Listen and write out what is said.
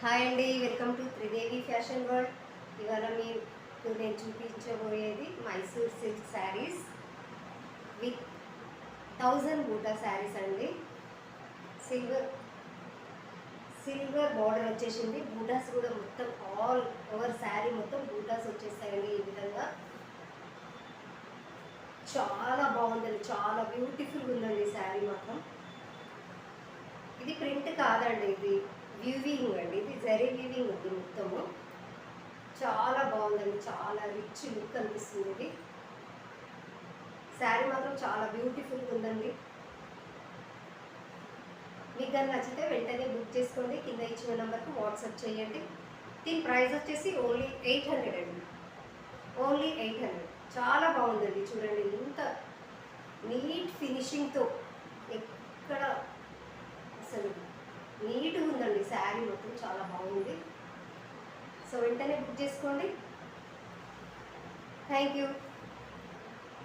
Hi అండి, welcome to Tridevi fashion world. ఇవాళ మీకు నేను చూపించబోయేది మైసూర్ సిల్క్ శారీస్ విత్ 1000 బూటా శారీస్ అండి. సిల్వర్ సిల్వర్ బార్డర్ వచ్చేసింది. బూటాస్ కూడా మొత్తం ఆల్ ఓవర్ శారీ మొత్తం బూటాస్ వచ్చేస్తాయండి. ఈ విధంగా చాలా బాగుందండి, చాలా బ్యూటిఫుల్గా ఉందండి శారీ మాత్రం. ఇది ప్రింట్ కాదండి, ఇది వీవింగ్ అండి. ఇది జరీ వీవింగ్ ఉంది మొత్తము. చాలా బాగుందండి, చాలా రిచ్ లుక్ అనిపిస్తుంది. ఇది శారీ మాత్రం చాలా బ్యూటిఫుల్గా ఉందండి. మీకు కానీ నచ్చితే వెంటనే బుక్ చేసుకోండి. కింద ఇచ్చిన నెంబర్కి వాట్సాప్ చేయండి. దీని ప్రైస్ వచ్చేసి ఓన్లీ 800 అండి. ఓన్లీ 800. చాలా బాగుందండి. చూడండి ఇంత నీట్ ఫినిషింగ్తో, ఎక్కడ అసలు నీట్గా ఉందండి శారీ మొత్తం. చాలా బాగుంది. సో వెంటనే బుక్ చేసుకోండి. Thank you.